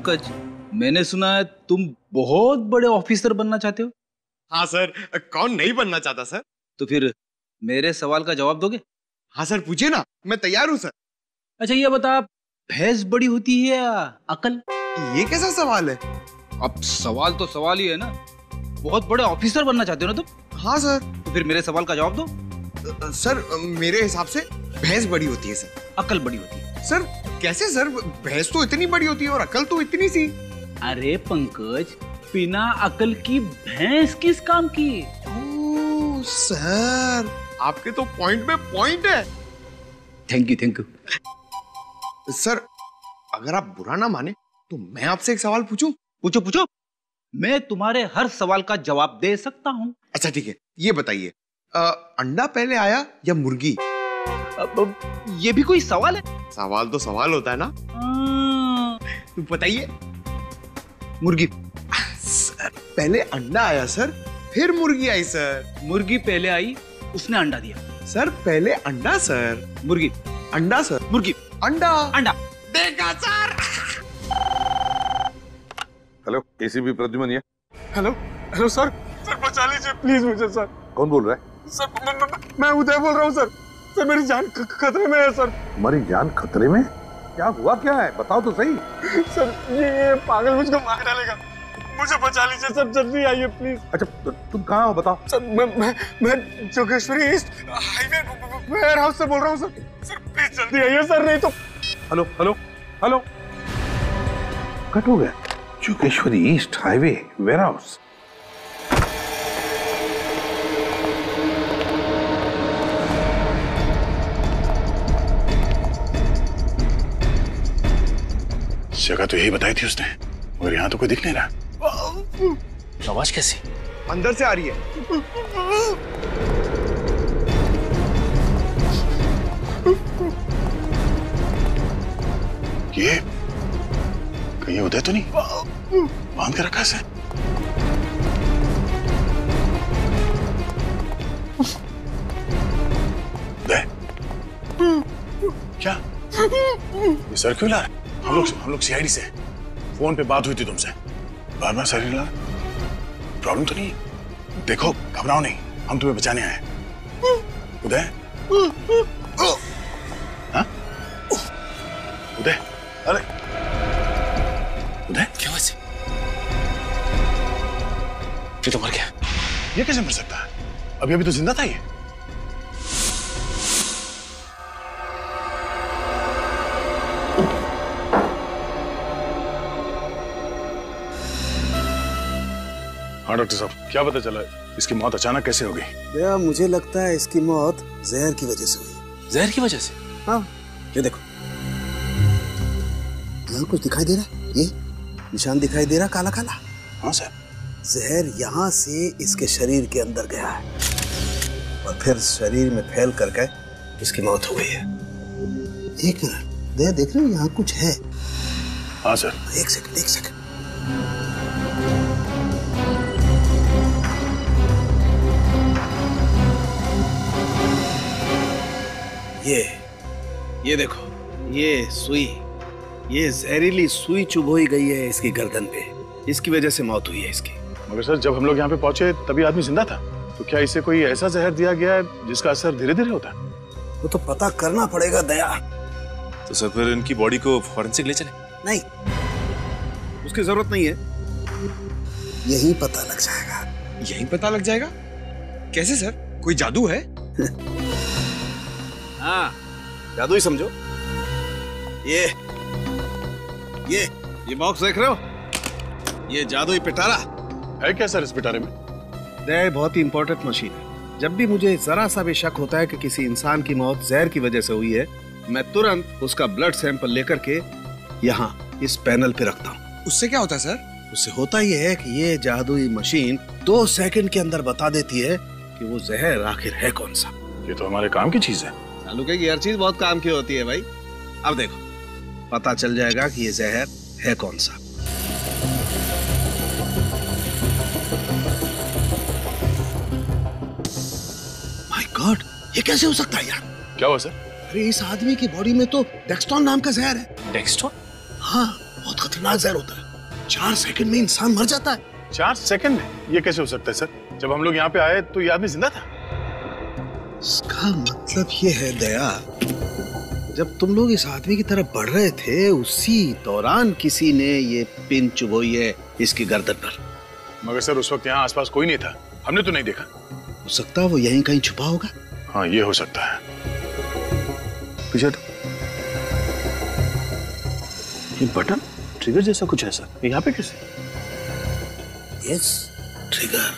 पंकज, मैंने सुना है तुम बहुत बड़े ऑफिसर बनना चाहते हो। हाँ सर, कौन नहीं बनना चाहता सर। तो फिर मेरे सवाल का जवाब दोगे? हाँ सर, पूछिए ना, मैं तैयार हूँ सर। अच्छा ये बता, भैंस बड़ी होती है या अकल? ये कैसा सवाल है? अब सवाल तो सवाल ही है ना। बहुत बड़े ऑफिसर बनना चाहते हो ना तुम? हाँ सर। तो फिर मेरे सवाल का जवाब दो। सर मेरे हिसाब से भैंस बड़ी होती है सर। अकल बड़ी होती है। सर कैसे सर? भैंस तो इतनी बड़ी होती है और अकल तो इतनी सी। अरे पंकज, बिना अकल की भैंस किस काम की? ओह सर, आपके तो पॉइंट में पॉइंट है। Thank you. सर अगर आप बुरा ना माने तो मैं आपसे एक सवाल पूछूं? पूछो पूछो, मैं तुम्हारे हर सवाल का जवाब दे सकता हूँ। अच्छा ठीक है, ये बताइए, अंडा पहले आया या मुर्गी? ये भी कोई सवाल है? सवाल तो सवाल होता है ना। तो बताइए। मुर्गी। सर पहले अंडा आया सर, फिर मुर्गी आई सर। मुर्गी पहले आई, उसने अंडा दिया। सर पहले अंडा सर, मुर्गी। अंडा सर, मुर्गी। अंडा। अंडा। देखा सर। हेलो, एसीपी प्रद्युमन है। हेलो हेलो सर, सर बचा लीजिए प्लीज मुझे सर। कौन बोल रहा है? सर मैं उदय बोल रहा हूँ सर। सर मेरी जान खतरे में है सर। तुम्हारी जान खतरे में? क्या हुआ, क्या है, बताओ तो सही। सर ये पागल मुझको मार डालेगा, मुझे बचा लीजिए सर, जल्दी आइए प्लीज। अच्छा तुम कहाँ हो, बताओ। सर मैं Jogeshwari east highway warehouse से बोल रहा हूँ सर। सर प्लीज जल्दी आइए सर, नहीं तो। हेलो हेलो हेलो, कट हो गया। Jogeshwari east highway warehouse. जगह तो यही बताई थी उसने, मगर यहाँ तो कोई दिख नहीं रहा। आवाज कैसी? अंदर से आ रही है। ये कहीं उदय तो नहीं बांध के रखा है? उदय क्या ये सर क्यों ला रहा है? हम लोग सीआईडी से, फोन पे बात हुई थी तुमसे, बार बार सर ला। प्रॉब्लम तो नहीं? देखो घबराओ नहीं, हम तुम्हें बचाने आए हैं। उदय, हाँ? उदय, अरे उदय क्या वैसे? ये तो मर गया। ये कैसे मर सकता है? अभी अभी तो जिंदा था ये। हाँ डॉक्टर साहब, क्या पता चला इसकी मौत अचानक कैसे हो गई? भैया मुझे लगता है इसकी मौत जहर की वजह से हुई। जहर की वजह से? हाँ, ये देखो, यहाँ कुछ दिखाई दे रहा है, ये निशान दिखाई दे रहा काला काला। हाँ सर। जहर यहाँ से इसके शरीर के अंदर गया है और फिर शरीर में फैल करके इसकी मौत हो गई है। एक मिनट, देख रहे हो यहाँ कुछ है? हाँ सर। एक सेकंड। ये देखो, ये सुई, ये जहरीली सुई चुभोई गई है इसकी गर्दन पे, इसकी वजह से मौत हुई है इसकी। मगर सर जब हम लोग यहाँ पे पहुंचे तभी आदमी जिंदा था, तो क्या इसे कोई ऐसा जहर दिया गया है जिसका असर धीरे धीरे होता है? वो तो पता करना पड़ेगा दया। तो सर फिर इनकी बॉडी को फॉरेंसिक ले चले? नहीं, उसकी जरूरत नहीं है, यही पता लग जाएगा। यही पता लग जाएगा? कैसे सर, कोई जादू है? हाँ, जादू ही समझो। ये बॉक्स देख रहे हो, ये जादुई पिटारा है। क्या सर इस पिटारे में? यह बहुत ही इंपॉर्टेंट मशीन है। जब भी मुझे जरा सा भी शक होता है कि किसी इंसान की मौत जहर की वजह से हुई है, मैं तुरंत उसका ब्लड सैंपल लेकर के यहाँ इस पैनल पे रखता हूँ। उससे क्या होता है सर? उससे होता यह है कि ये जादुई मशीन 2 सेकंड के अंदर बता देती है कि वो जहर आखिर है कौन सा। ये तो हमारे काम की चीज है। चालू की हर चीज बहुत काम की होती है भाई। अब देखो, पता चल जाएगा कि ये जहर है कौन सा। माय गॉड, ये कैसे हो सकता है यार? क्या हुआ सर? अरे इस आदमी की बॉडी में तो डेक्सटोन नाम का जहर है। डेक्सटोन? हाँ, बहुत खतरनाक जहर होता है, 4 सेकंड में इंसान मर जाता है। 4 सेकंड में? ये कैसे हो सकता है सर? जब हम लोग यहाँ पे आए तो ये आदमी जिंदा था। इसका मतलब ये है दया, जब तुम लोग इस आदमी की तरफ बढ़ रहे थे उसी दौरान किसी ने ये पिन चुभोई है इसकी गर्दन पर। मगर सर उस वक्त यहाँ आसपास कोई नहीं था, हमने तो नहीं देखा। हो सकता है वो यहीं कहीं छुपा होगा। हाँ ये हो सकता है। पीछे ये बटन ट्रिगर जैसा कुछ है सर, यहाँ पे कैसे? Yes trigger.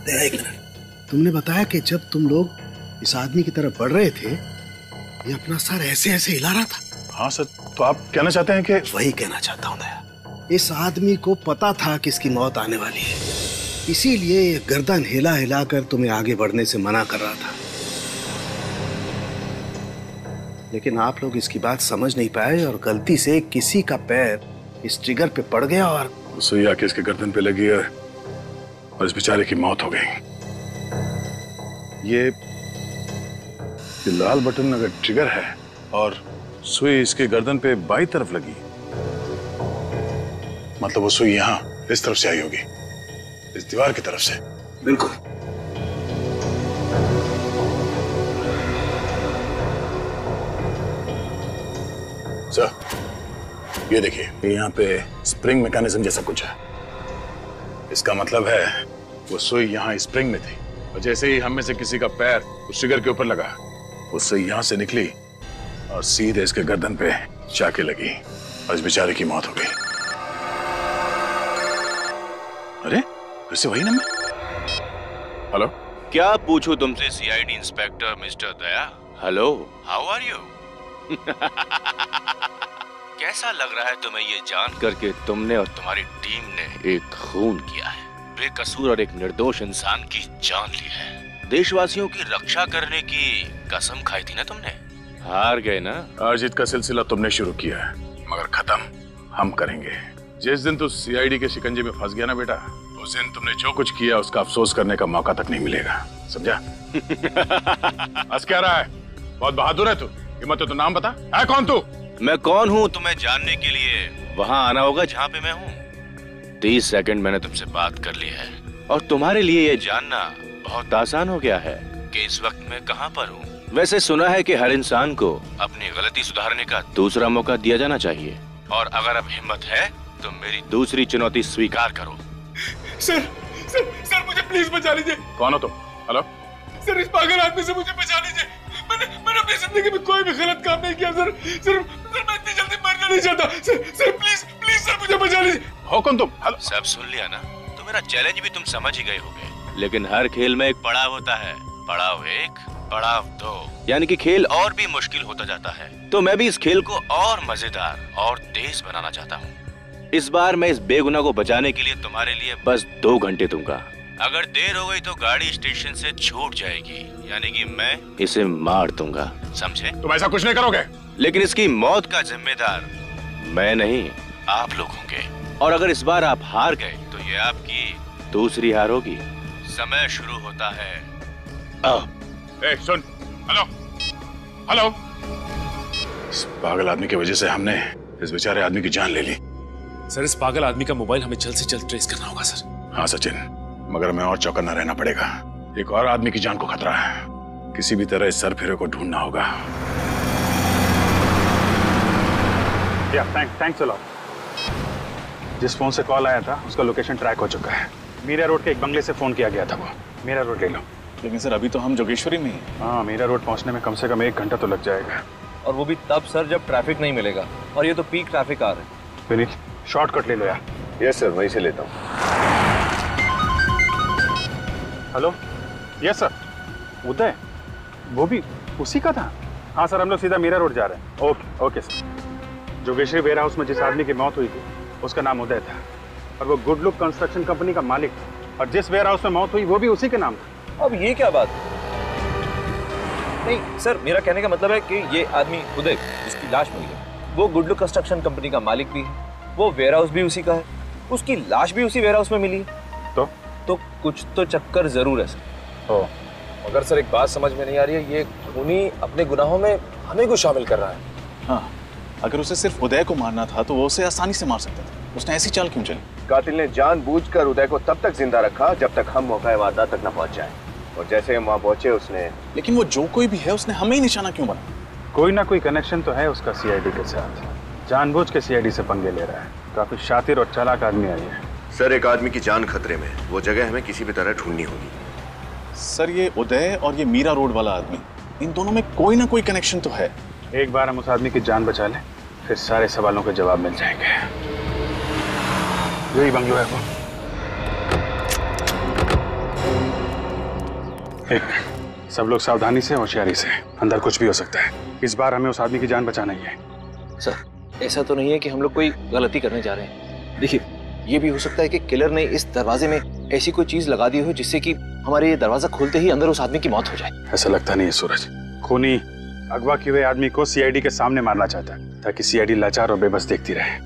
दया एक मिनट, तुमने बताया कि जब तुम लोग इस आदमी की तरफ बढ़ रहे थे ये अपना सर ऐसे ऐसे हिला रहा था। हाँ सर, तो आप कहना चाहते हैं कि? वही कहना चाहता हूँ दया, इस आदमी को पता था कि इसकी मौत आने वाली है, इसीलिए ये गर्दन हिला हिला कर तुम्हें आगे बढ़ने से मना कर रहा था। लेकिन आप लोग इसकी बात समझ नहीं पाए और गलती से किसी का पैर इस ट्रिगर पे पड़ गया और सुई आके इसके गर्दन पे लगी और इस बेचारे की मौत हो गई। ये लाल बटन अगर ट्रिगर है और सुई इसके गर्दन पे बाईं तरफ लगी, मतलब वो सुई यहाँ इस तरफ से आई होगी, इस दीवार की तरफ से। बिल्कुल। सर ये देखिए, यहाँ पे स्प्रिंग मैकेनिज्म जैसा कुछ है। इसका मतलब है वो सुई यहाँ स्प्रिंग में थी और जैसे ही हम में से किसी का पैर उस ट्रिगर के ऊपर लगा, वो सुई यहाँ से निकली और सीधे इसके गर्दन पे जाके लगी और इस बेचारे की मौत हो गई। अरे फिर से वही नंबर। हेलो, क्या पूछूं तुमसे CID inspector mister Daya? Hello, how are you? कैसा लग रहा है तुम्हें ये जान करके तुमने और तुम्हारी टीम ने एक खून किया है, बेकसूर और एक निर्दोष इंसान की जान ली है। देशवासियों की रक्षा करने की कसम खाई थी ना तुमने, हार गए ना। हार जीत का सिलसिला तुमने शुरू किया है, मगर खत्म हम करेंगे। जिस दिन तू सीआईडी के शिकंजे में फंस गया ना बेटा, उस दिन तुमने जो कुछ किया उसका अफसोस करने का मौका तक नहीं मिलेगा, समझा? हंस क्या रहा है? बहुत बहादुर है तू। हिम्मत है तो नाम बता, है कौन तू? मैं कौन हूँ तुम्हें जानने के लिए वहाँ आना होगा जहाँ पे मैं हूँ। 30 सेकंड मैंने तुमसे बात कर ली है और तुम्हारे लिए ये जानना बहुत आसान हो गया है कि इस वक्त मैं कहाँ पर हूँ। वैसे सुना है कि हर इंसान को अपनी गलती सुधारने का दूसरा मौका दिया जाना चाहिए, और अगर अब हिम्मत है तो मेरी दूसरी चुनौती स्वीकार करो। सर सर सर मुझे प्लीज बचा लीजिए। कौन हो तुम? हेलो सर, इस पागल आदमी से मुझे बचा लीजिए। मैंने अपनी जिंदगी में कोई भी गलत काम नहीं किया सर। सर मैं इतनी जल्दी मरना नहीं चाहता। सर प्लीज प्लीज सर मुझे बचा लीजिए। हो कौन तुम? हेलो। सब सुन लिया ना? तो मेरा चैलेंज भी तुम समझ ही गए होगे, लेकिन हर खेल में एक पड़ाव होता है। पड़ाव 1, पड़ाव 2, यानी कि खेल और भी मुश्किल होता जाता है। तो मैं भी इस खेल को और मजेदार और तेज बनाना चाहता हूँ। इस बार मैं इस बेगुनाह को बचाने के लिए तुम्हारे लिए बस 2 घंटे दूंगा। अगर देर हो गई तो गाड़ी स्टेशन से छूट जाएगी, यानी कि मैं इसे मार दूंगा, समझे? तुम ऐसा कुछ नहीं करोगे। लेकिन इसकी मौत का जिम्मेदार मैं नहीं, आप लोग होंगे। और अगर इस बार आप हार गए तो ये आपकी दूसरी हार होगी। समय शुरू होता है। ए, सुन। Hello hello. इस पागल आदमी की वजह से हमने इस बेचारे आदमी की जान ले ली। सर इस पागल आदमी का मोबाइल हमें जल्द से जल्द ट्रेस करना होगा सर। हाँ सचिन, मगर हमें और चौकन्ना रहना पड़ेगा। एक और आदमी की जान को खतरा है, किसी भी तरह इस सरफिरे को ढूंढना होगा। Thanks a lot. जिस फोन से कॉल आया था उसका लोकेशन ट्रैक हो चुका है। मीरा रोड के एक बंगले से फोन किया गया था वो। मीरा रोड ले लो। लेकिन सर अभी तो हम जोगेश्वरी में हैं। हाँ, मीरा रोड पहुंचने में कम से कम 1 घंटा तो लग जाएगा। और वो भी तब सर जब ट्रैफिक नहीं मिलेगा, और ये तो पीक ट्रैफिक आ रहा है। विनीत शॉर्टकट ले लो यार। यस सर, वहीं से लेता हूँ। Hello, yes sir. उदय, वो भी उसी का था? हाँ सर, हम लोग सीधा मीरा रोड जा रहे हैं। Okay okay sir. Jogeshwari warehouse में जिस आदमी की मौत हुई थी उसका नाम उदय था, और वो गुड लुक कंस्ट्रक्शन कंपनी का मालिक था, और जिस वेयर हाउस में मौत हुई वो भी उसी के नाम था। अब ये क्या बात? नहीं सर, मेरा कहने का मतलब है कि ये आदमी उदय जिसकी लाश मिली है, वो गुड लुक कंस्ट्रक्शन कंपनी का मालिक भी है, वो वेयर हाउस भी उसी का है, उसकी लाश भी उसी वेयर हाउस में मिली है। तो कुछ तो चक्कर जरूर है सर। मगर सर एक बात समझ में नहीं आ रही है, ये खूनी अपने गुनाहों में हमें को शामिल कर रहा है। हाँ, अगर उसे सिर्फ उदय को मारना था तो वो उसे आसानी से मार सकता था। उसने ऐसी चाल क्यों चली? कातिल ने जानबूझकर उदय को तब तक जिंदा रखा जब तक हम मौका वारदात तक न पहुंच जाए, और जैसे हम वहां पहुंचे उसने। लेकिन वो जो कोई भी है उसने हमें ही निशाना क्यों बना? कोई ना कोई कनेक्शन तो है उसका सीआईडी के साथ। जानबूझ के सीआईडी से पंगे ले रहा है। काफी शातिर और चालाक आदमी है ये। सर, एक आदमी की जान खतरे में, वो जगह हमें किसी भी तरह ढूंढनी होगी। सर, ये उदय और ये मीरा रोड वाला आदमी, इन दोनों में कोई ना कोई कनेक्शन तो है। एक बार हम उस आदमी की जान बचा लें, फिर सारे सवालों के जवाब मिल जाएंगे। यही बंगलो है वो। एक, सब लोग सावधानी से, होशियारी से। अंदर कुछ भी हो सकता है। इस बार हमें उस आदमी की जान बचाना ही है। सर, ऐसा तो नहीं है कि हम लोग कोई गलती करने जा रहे हैं। देखिए, ये भी हो सकता है कि किलर ने इस दरवाजे में ऐसी कोई चीज लगा दी हो जिससे कि हमारे ये दरवाजा खोलते ही अंदर उस आदमी की मौत हो जाए। ऐसा लगता नहीं है सूरज। खूनी अगवा किए हुए आदमी को सीआईडी के सामने मारना चाहता है ताकि सीआईडी लाचार और बेबस देखती रहे।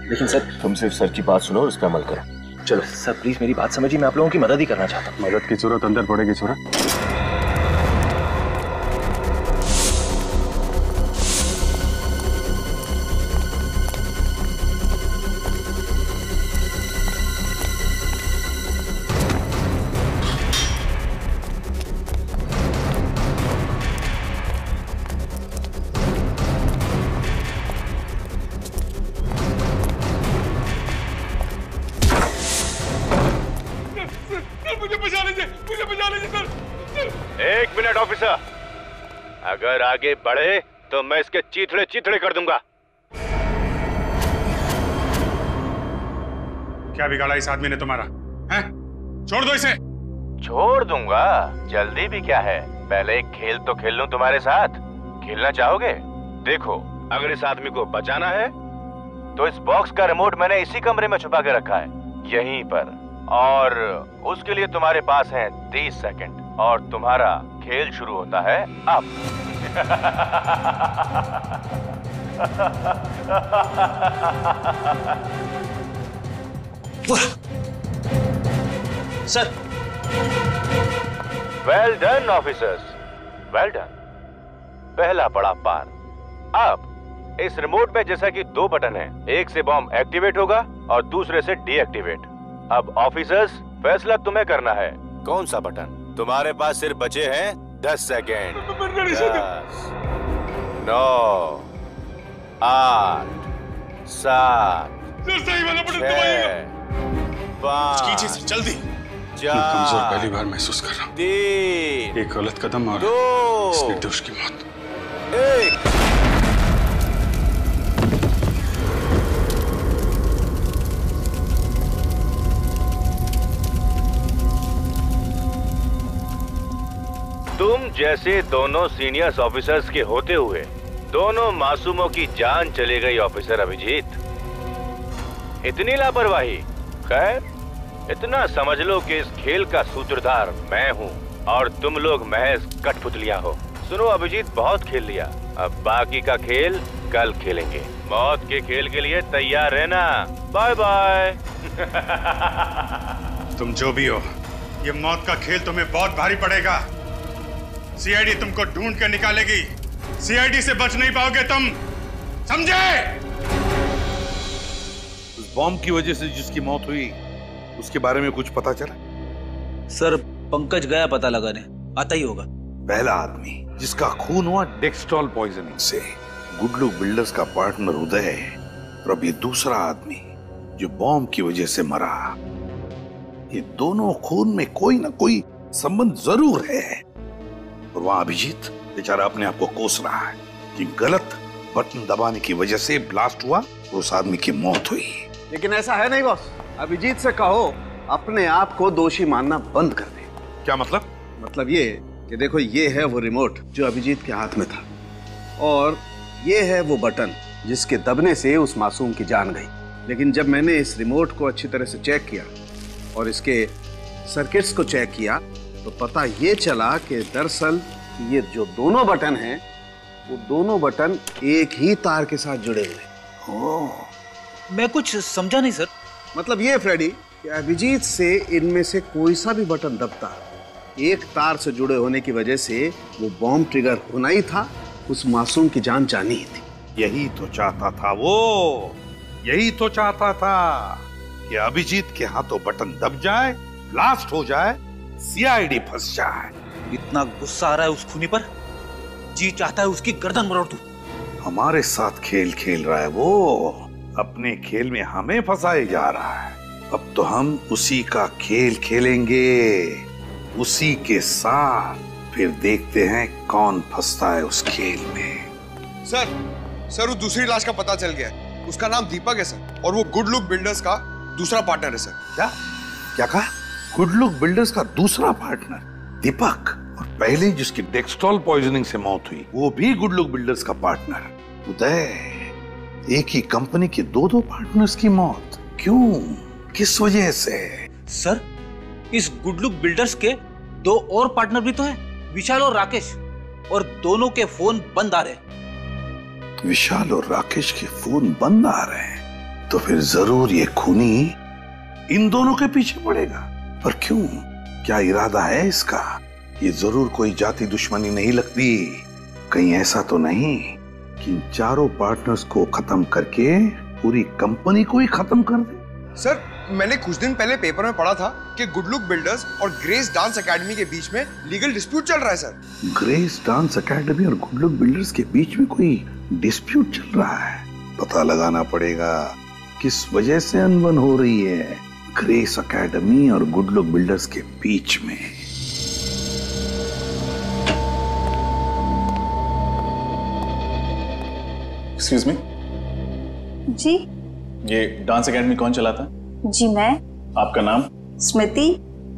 लेकिन सर, तुम सिर्फ सर की बात सुनो और उस पर अमल करो। चलो सर, प्लीज मेरी बात समझिए। मैं आप लोगों की मदद ही करना चाहता हूँ। मदद की जरूरत अंदर पड़ेगी सूरज। एक मिनट ऑफिसर, अगर आगे बढ़े तो मैं इसके चीथड़े चीथड़े कर दूंगा। क्या बिगाड़ा इस आदमी ने तुम्हारा? हैं? छोड़ दो इसे। छोड़ दूंगा? जल्दी भी क्या है, पहले एक खेल तो खेल लूं तुम्हारे साथ। खेलना चाहोगे? देखो, अगर इस आदमी को बचाना है तो इस बॉक्स का रिमोट मैंने इसी कमरे में छुपा के रखा है, यहीं पर, और उसके लिए तुम्हारे पास है 30 सेकंड, और तुम्हारा खेल शुरू होता है अब। Sir, well done officers, well done. पहला पड़ाव पार। अब इस रिमोट में जैसा कि 2 बटन हैं, एक से बॉम्ब एक्टिवेट होगा और दूसरे से डीएक्टिवेट। अब ऑफिसर्स, फैसला तुम्हें करना है, कौन सा बटन? तुम्हारे पास सिर्फ बचे हैं 10 सेकेंड। 10, 9, 8, 7, 6, 5, जल्दी। 4, कमजोर पहली बार महसूस कर रहा हूँ। 3, एक गलत कदम और 2, इस निर्दोष की मौत। 1। तुम जैसे दोनों सीनियर्स ऑफिसर्स के होते हुए दोनों मासूमों की जान चली गई ऑफिसर अभिजीत। इतनी लापरवाही। खैर, इतना समझ लो कि इस खेल का सूत्रधार मैं हूँ और तुम लोग महज कठपुतलियां हो। सुनो अभिजीत, बहुत खेल लिया, अब बाकी का खेल कल खेलेंगे। मौत के खेल के लिए तैयार रहना। Bye bye. तुम जो भी हो, ये मौत का खेल तुम्हें बहुत भारी पड़ेगा। सीआईडी तुमको ढूंढ कर निकालेगी। सीआईडी से बच नहीं पाओगे तुम, समझे? उस बॉम्ब की वजह से जिसकी मौत हुई उसके बारे में कुछ पता चला? सर, पंकज गया पता लगाने, आता ही होगा। पहला आदमी जिसका खून हुआ डेक्सट्रॉल पॉइजनिंग से, गुडलू बिल्डर्स का पार्टनर उदय, और अब ये दूसरा आदमी जो बॉम्ब की वजह से मरा। ये दोनों खून में कोई ना कोई संबंध जरूर है। और वहां अभिजीत बेचारा अपने आप को कोस रहा है कि गलत बटन दबाने की वजह से ब्लास्ट हुआ और उस आदमी की मौत हुई। लेकिन ऐसा है नहीं बॉस। अभिजीत से कहो अपने आप को दोषी मानना बंद कर दे। क्या मतलब? मतलब ये कि देखो, ये है वो रिमोट जो अभिजीत के हाथ में था, और ये है वो बटन जिसके दबने से उस मासूम की जान गई। लेकिन जब मैंने इस रिमोट को अच्छी तरह से चेक किया और इसके सर्किट्स को चेक किया तो पता ये चला कि दरअसल ये जो दोनों बटन हैं वो दोनों बटन एक ही तार के साथ जुड़े हुए। मैं कुछ समझा नहीं सर। मतलब ये फ्रेडी कि अभिजीत से इनमें से कोई सा भी बटन दबता, एक तार से जुड़े होने की वजह से वो बॉम्ब ट्रिगर होना ही था, उस मासूम की जान जानी ही थी। यही तो चाहता था वो, यही तो चाहता था कि अभिजीत के हाथों बटन दब जाए, ब्लास्ट हो जाए, सीआईडी फंस जाए। इतना गुस्सा आ रहा है उस खूनी पर, जी चाहता है उसकी गर्दन मरोड़ दूं। हमारे साथ खेल खेल रहा है वो, अपने खेल में हमें फंसाए जा रहा है। अब तो हम उसी का खेल खेलेंगे, उसी के साथ, फिर देखते हैं कौन फंसता है उस खेल में। सर वो दूसरी लाश का पता चल गया है। उसका नाम दीपक है सर, और वो गुड लुक बिल्डर्स का दूसरा पार्टनर है सर। क्या कहा? गुड लुक बिल्डर्स का दूसरा पार्टनर दीपक, और पहले जिसकी डेक्सट्रॉल पॉइजनिंग से मौत हुई वो भी गुड लुक बिल्डर्स का पार्टनर। उदय, एक ही कंपनी के दो पार्टनर्स की मौत, क्यों, किस वजह से? सर, इस गुड लुक बिल्डर्स के दो और पार्टनर भी तो हैं, विशाल और राकेश, और दोनों के फोन बंद आ रहे। विशाल और राकेश के फोन बंद आ रहे हैं, तो फिर जरूर ये खूनी इन दोनों के पीछे पड़ेगा। पर क्यों, क्या इरादा है इसका? ये जरूर कोई जाति दुश्मनी नहीं लगती। कहीं ऐसा तो नहीं कि इन चारों पार्टनर्स को खत्म करके पूरी कंपनी को ही खत्म कर दे? सर, मैंने कुछ दिन पहले पेपर में पढ़ा था कि गुड लुक बिल्डर्स और ग्रेस डांस एकेडमी के बीच में लीगल डिस्प्यूट चल रहा है सर। ग्रेस डांस एकेडमी और गुड लुक बिल्डर्स के बीच में कोई डिस्प्यूट चल रहा है? पता लगाना पड़ेगा किस वजह से अनबन हो रही है ग्रेस एकेडमी और गुड लुक बिल्डर्स के बीच में। एक्सक्यूज मी जी। ये डांस एकेडमी कौन चलाता? जी मैं। आपका नाम? स्मृति।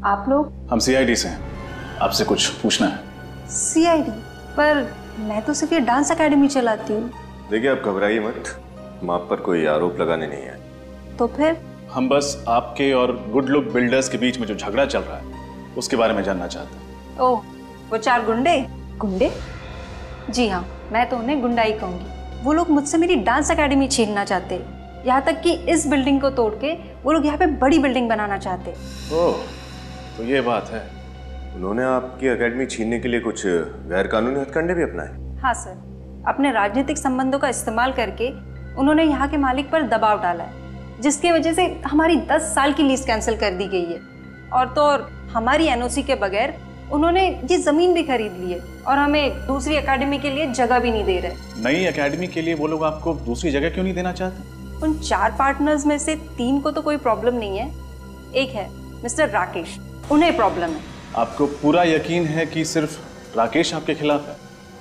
आप लोग? हम सीआईडी से हैं, आपसे कुछ पूछना है। सीआईडी? पर मैं तो सिर्फ ये डांस एकेडमी चलाती हूँ। देखिए, आप घबराइए मत, हम आप पर कोई आरोप लगाने नहीं आए। तो फिर? हम बस आपके और गुड लुक बिल्डर्स के बीच में जो झगड़ा चल रहा है उसके बारे में जानना चाहते हैं। ओह, वो चार गुंडे? गुंडे? जी हाँ, मैं तो उन्हें गुंडा ही कहूँगी। वो लोग मुझसे मेरी डांस एकेडमी छीनना चाहते, यहाँ तक कि इस बिल्डिंग को तोड़ के वो लोग यहाँ पे बड़ी बिल्डिंग बनाना चाहते। ओह, तो ये बात है। उन्होंने आपकी एकेडमी छीनने के लिए कुछ गैर कानूनी हथकंडे भी अपनाए? हाँ सर, अपने राजनीतिक संबंधों का इस्तेमाल करके उन्होंने यहाँ के मालिक पर दबाव डाला है, जिसकी वजह से हमारी 10 साल की लीज कैंसिल कर दी गई है। और तो और हमारी एनओसी के बगैर उन्होंने ये जमीन भी खरीद ली है और हमें दूसरी एकेडमी के लिए जगह भी नहीं दे रहे। नई एकेडमी के लिए वो लोग आपको दूसरी जगह क्यों नहीं देना चाहते? उन 4 पार्टनर्स में से 3 को तो कोई प्रॉब्लम नहीं है, एक है मिस्टर राकेश, उन्हें प्रॉब्लम है। आपको पूरा यकीन है कि सिर्फ राकेश आपके खिलाफ है?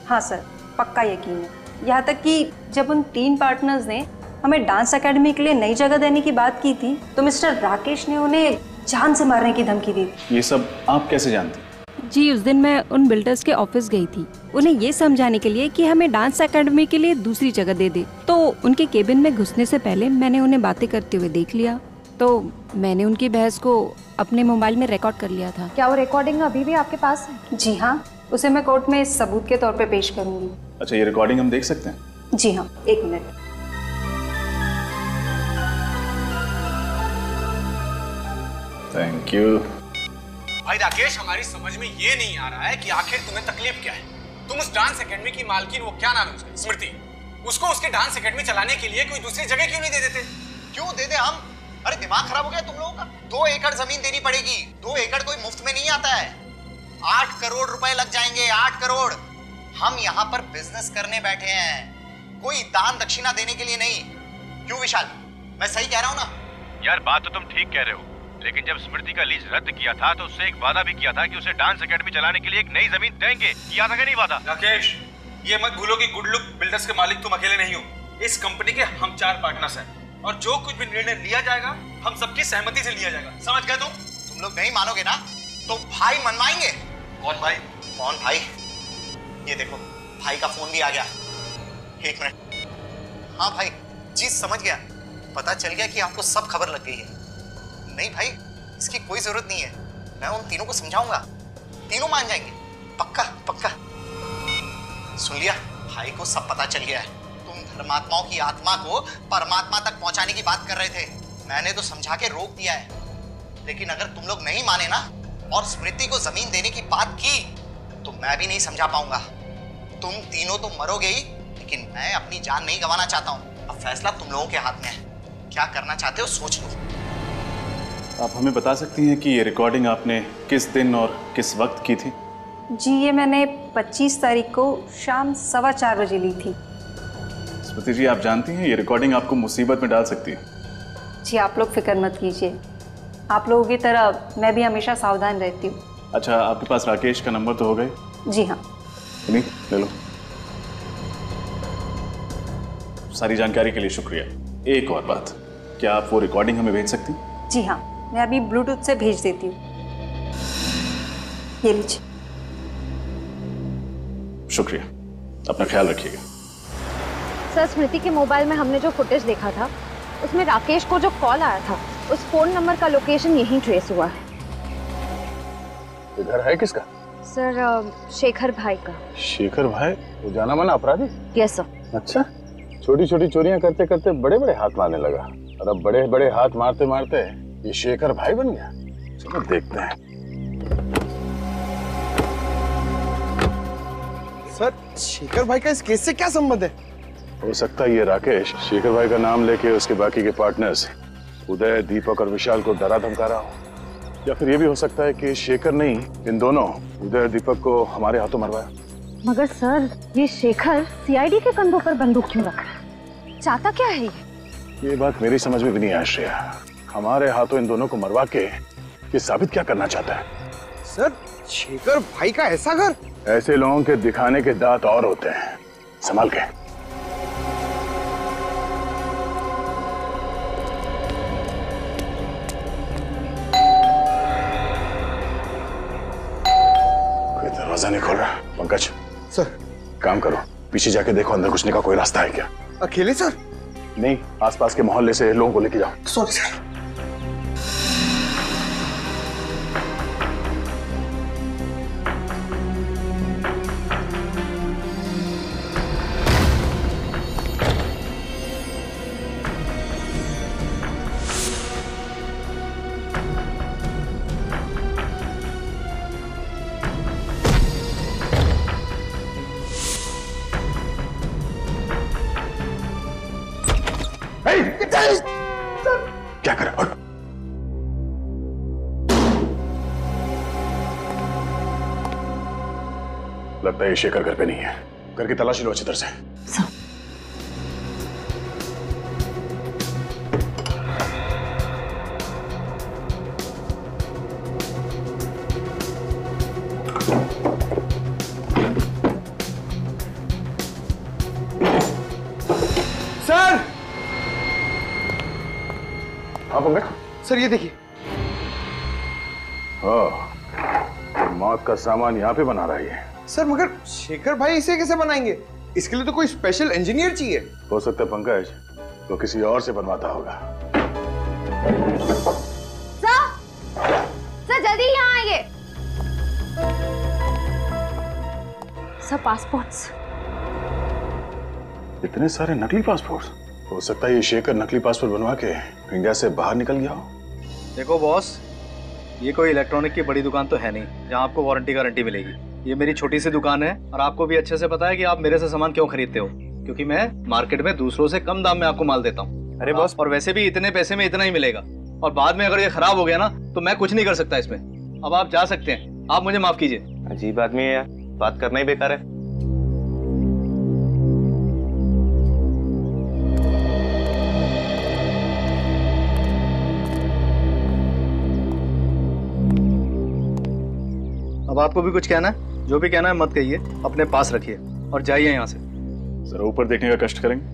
हाँ सर, पक्का यकीन है। यहाँ तक कि जब उन 3 पार्टनर्स ने हमें डांस एकेडमी के लिए नई जगह देने की बात की थी तो मिस्टर राकेश ने उन्हें जान से मारने की धमकी दी। ये सब आप कैसे जानते? जी, उस दिन मैं उन बिल्डर्स के ऑफिस गई थी, उन्हें ये समझाने के लिए कि हमें डांस एकेडमी के लिए दूसरी जगह दे दे। तो उनके केबिन में घुसने से पहले मैंने उन्हें बातें करते हुए देख लिया, तो मैंने उनकी बहस को अपने मोबाइल में रिकॉर्ड कर लिया था। क्या वो रिकॉर्डिंग अभी भी आपके पास है? जी हाँ, उसे मैं कोर्ट में सबूत के तौर पे पेश करूंगी। अच्छा, ये रिकॉर्डिंग हम देख सकते हैं? जी हाँ, 1 मिनट। Thank you. भाई राकेश, हमारी समझ में ये नहीं आ रहा है कि आखिर तुम्हें तकलीफ क्या है। तुम उस डांस एकेडमी की मालकिन, वो क्या नाम है उसका, स्मृति, उसको उसके डांस एकेडमी चलाने के लिए कोई दूसरी जगह क्यों नहीं दे देते? क्यों दे दे हम? अरे दिमाग खराब हो गया तुम लोगों का? 2 एकड़ जमीन देनी पड़ेगी। 2 एकड़ कोई मुफ्त में नहीं आता है। 8 करोड़ रुपए लग जाएंगे, 8 करोड़। हम यहाँ पर बिजनेस करने बैठे हैं, कोई दान दक्षिणा देने के लिए नहीं। क्यों विशाल, मैं सही कह रहा हूँ ना? यार, बात तो तुम ठीक कह रहे हो, लेकिन जब स्मृति का लीज रद्द किया था तो उससे एक वादा भी किया था कि उसे डांस एकेडमी चलाने के लिए एक नई जमीन देंगे। किया था कि नहीं वादा? राकेश, ये मत भूलो कि गुड लुक बिल्डर्स के मालिक तुम अकेले नहीं हो। इस कंपनी के हम 4 पार्टनर्स हैं और जो कुछ भी निर्णय लिया जाएगा हम सबकी सहमति से लिया जाएगा। समझ गए तुम? तुम लोग नहीं मानोगे ना तो भाई मनवाएंगे। कौन भाई? कौन भाई? ये देखो, भाई का फोन भी आ गया। 1 मिनट। हाँ भाई, जी समझ गया, पता चल गया कि आपको सब खबर लग गई है। नहीं भाई, इसकी कोई जरूरत नहीं है, मैं उन तीनों को समझाऊंगा, तीनों मान जाएंगे, पक्का पक्का। सुन लिया, भाई को सब पता चल गया है। तुम धर्मात्माओं की आत्मा को परमात्मा तक पहुंचाने की बात कर रहे थे, मैंने तो समझा के रोक दिया है। लेकिन अगर तुम लोग नहीं माने ना और स्मृति को जमीन देने की बात की तो मैं भी नहीं समझा पाऊंगा। तुम तीनों तो मरोगे ही, लेकिन मैं अपनी जान नहीं गंवाना चाहता हूँ। अब फैसला तुम लोगों के हाथ में है, क्या करना चाहते हो सोच लो। आप हमें बता सकती हैं कि ये रिकॉर्डिंग आपने किस दिन और किस वक्त की थी? जी ये मैंने 25 तारीख को शाम 4:15 बजे ली थी। स्मृति जी, आप जानती हैं ये रिकॉर्डिंग आपको मुसीबत में डाल सकती है। जी आप लोग फिक्र मत कीजिए, आप लोगों की तरह मैं भी हमेशा सावधान रहती हूँ। अच्छा, आपके पास राकेश का नंबर तो हो गए? जी हाँ। नहीं, ले लो। सारी जानकारी के लिए शुक्रिया। एक और बात, क्या आप वो रिकॉर्डिंग हमें भेज सकती? जी हाँ, मैं अभी ब्लूटूथ से भेज देती हूँ। ये लीजिए। शुक्रिया, अपना ख्याल रखिएगा। सर, स्मृति के मोबाइल में हमने जो फुटेज देखा था उसमें राकेश को जो कॉल आया था उस फोन नंबर का लोकेशन यहीं ट्रेस हुआ है। ये घर है किसका? सर, शेखर भाई का। शेखर भाई वो जाना माना अपराधी? Yes sir. अच्छा, छोटी छोटी चोरियां करते करते बड़े बड़े हाथ मारने लगा और अब बड़े बड़े हाथ मारते मारते ये शेखर भाई बन गया। चलो देखते हैं। सर, शेखर भाई का इस केस से क्या संबंध है? हो सकता है ये राकेश शेखर भाई का नाम लेके उसके बाकी के पार्टनर्स उदय, दीपक और विशाल को डरा धमका रहा हो, या फिर ये भी हो सकता है कि शेखर नहीं, इन दोनों उदय और दीपक को हमारे हाथों मरवाया। मगर सर, ये शेखर सीआईडी के कंधों पर बंदूक क्यों रखा है? चाहता क्या है ये बात मेरी समझ में भी नहीं आया श्रेया। हमारे हाथों इन दोनों को मरवा के ये साबित क्या करना चाहता है? सर, शेखर भाई का ऐसा घर? ऐसे लोगों के दिखाने के दांत और होते हैं, संभाल के। कोई दरवाजा नहीं खोल रहा। पंकज सर, काम करो, पीछे जाके देखो अंदर घुसने का कोई रास्ता है क्या। अकेले सर? नहीं, आसपास के मोहल्ले से लोगों को लेके जाओ। Sorry sir. क्या कर? लगता है ये शेखर घर पे नहीं है। घर की तलाशी लो अच्छी तरह से। सर! हाँ पंकज? सर ये देखिए। मौत का सामान यहाँ पे बना रहा है। सर मगर शेखर भाई इसे कैसे बनाएंगे? इसके लिए तो कोई स्पेशल इंजीनियर चाहिए। हो सकता है पंकज तो किसी और से बनवाता होगा। सर जल्दी यहाँ आइए। Sir, passports. इतने सारे नकली पासपोर्ट? हो सकता है ये शेखर नकली पासपोर्ट बनवा के इंडिया से बाहर निकल गया हो। देखो बॉस, ये कोई इलेक्ट्रॉनिक की बड़ी दुकान तो है नहीं जहाँ आपको वारंटी गारंटी मिलेगी। ये मेरी छोटी सी दुकान है और आपको भी अच्छे से पता है कि आप मेरे से सामान क्यों खरीदते हो, क्योंकि मैं मार्केट में दूसरों से कम दाम में आपको माल देता हूँ। अरे बॉस, और वैसे भी इतने पैसे में इतना ही मिलेगा, और बाद में अगर ये खराब हो गया ना तो मैं कुछ नहीं कर सकता इसमें। अब आप जा सकते हैं, आप मुझे माफ कीजिए। अजीब आदमी है यार, बात करना ही बेकार है। अब आपको भी कुछ कहना है? जो भी कहना है मत कहिए, अपने पास रखिए और जाइए यहाँ से। जरा ऊपर देखने का कष्ट करेंगे।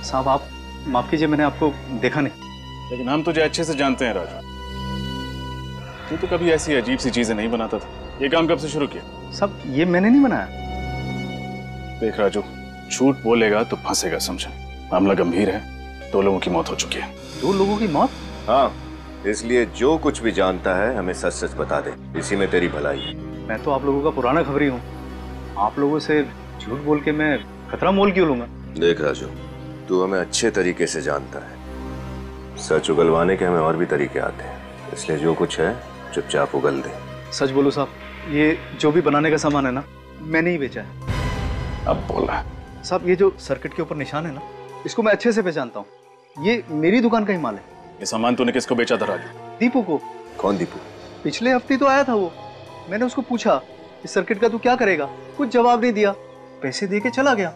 साहब आप माफ कीजिए, मैंने आपको देखा नहीं। लेकिन हम तुझे अच्छे से जानते हैं राजू, तू तो कभी ऐसी अजीब सी चीजें नहीं बनाता था। ये काम कब से शुरू किया? सब ये मैंने नहीं बनाया। देख राजू, झूठ बोलेगा तो फंसेगा, समझा? मामला गंभीर है, 2 लोगों की मौत हो चुकी है। 2 लोगों की मौत? हाँ, इसलिए जो कुछ भी जानता है हमें सच सच बता दे, इसी में तेरी भलाई है। मैं तो आप लोगों का पुराना खबरी हूँ, आप लोगों से झूठ बोल के मैं खतरा मोल क्यों लूंगा? देख राजू, तू हमें अच्छे तरीके से जानता है, सच उगलवाने के हमें और भी तरीके आते हैं, इसलिए जो कुछ है चुपचाप उगल दे। सच बोलो साहब, ये जो भी बनाने का सामान है ना, मैंने ही बेचा है। अब बोल रहा है। साहब ये जो सर्किट के ऊपर निशान है ना, इसको मैं अच्छे से पहचानता हूँ। ये मेरी दुकान का ही माल है। ये सामान तूने किसको बेचा था राजू? दीपू को। कौन दीपू? पिछले हफ्ते तो आया था वो। मैंने उसको पूछा इस सर्किट का तू क्या करेगा, कुछ जवाब नहीं दिया, पैसे दे के चला गया।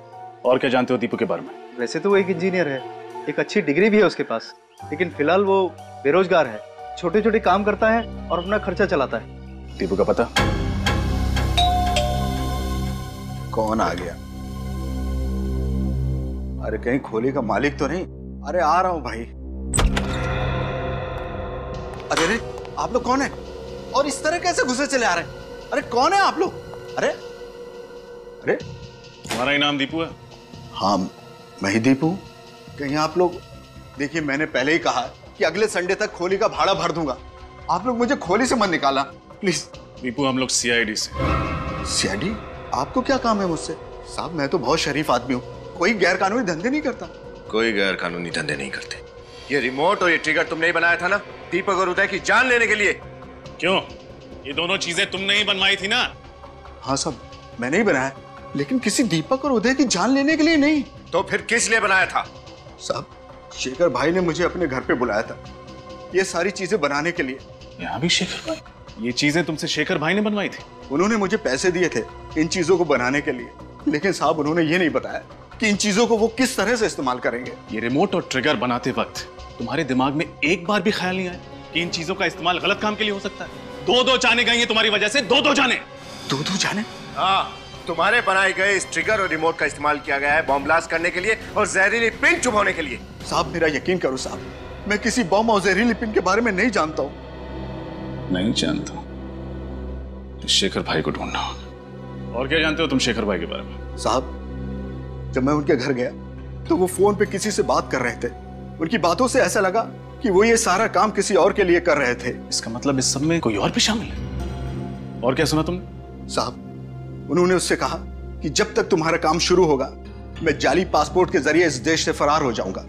और क्या जानते हो दीपू के बारे में? वैसे तो वो एक इंजीनियर है, एक अच्छी डिग्री भी है उसके पास, लेकिन फिलहाल वो बेरोजगार है, छोटे छोटे काम करता है और अपना खर्चा चलाता है। दीपू का पता? कौन आ गया? अरे कहीं खोली का मालिक तो नहीं? अरे आ रहा हूं भाई। अरे रे, आप लोग कौन है और इस तरह कैसे घुसे चले आ रहे हैं? अरे कौन है आप लोग? अरे अरे तुम्हारा ही नाम दीपू है? हाँ मैं ही दीपू। कहीं आप लोग, देखिए मैंने पहले ही कहा कि अगले संडे तक खोली का भाड़ा भर दूंगा। आप लोग मुझे खोली से मत निकाला प्लीज। दीपू हम लोग सीआईडी से। सीआईडी? आपको क्या काम है मुझसे? साहब मैं तो बहुत शरीफ आदमी हूँ, कोई गैर कानूनी धंधे नहीं करता। कोई गैर कानूनी धंधे नहीं करते। ये रिमोट और ये ट्रिगर तुमने ही बनाया था ना, दीपक और उदय की जान लेने के लिए? क्यों, ये दोनों चीजें तुमने ही बनवाई थी ना? हाँ साहब मैंने ही बनाया, लेकिन किसी दीपक और उदय की जान लेने के लिए नहीं। तो फिर किस लिए बनाया था? साहब शेखर भाई ने मुझे अपने घर पे बुलाया था ये सारी चीजें बनाने के लिए। यहाँ भी शेखर भाई? ये चीजें तुमसे शेखर भाई ने बनवाई थी? उन्होंने मुझे पैसे दिए थे इन चीजों को बनाने के लिए, लेकिन साहब उन्होंने ये नहीं बताया कि इन चीजों को वो किस तरह से इस्तेमाल करेंगे। ये रिमोट और ट्रिगर बनाते वक्त तुम्हारे दिमाग में एक बार भी ख्याल नहीं आया कि इन चीजों का इस्तेमाल गलत काम के लिए हो सकता है? दो जाने गई हैं तुम्हारी वजह से, दो जाने। दो जाने? हाँ, तुम्हारे बनाए गए इस ट्रिगर और रिमोट का इस्तेमाल किया गया है बॉम्ब ब्लास्ट करने के लिए और जहरीली पिन चुभाने के लिए। साहब मेरा यकीन करो साहब, मैं किसी बॉम्ब और जहरीली पिन के बारे में नहीं जानता हूँ। नहीं जानता? शेखर भाई को ढूंढना होगा। और क्या जानते हो तुम शेखर भाई के बारे में? साहब जब मैं उनके घर गया तो वो फोन पे किसी से बात कर रहे थे। उनकी बातों से ऐसा लगा कि वो ये सारा काम किसी और के लिए कर रहे थे। इसका मतलब इस सब में कोई और भी शामिल है? और क्या सुना तुमने? साहब उन्होंने उससे कहा कि जब तक तुम्हारा काम शुरू होगा मैं जाली पासपोर्ट के जरिए इस देश से फरार हो जाऊंगा।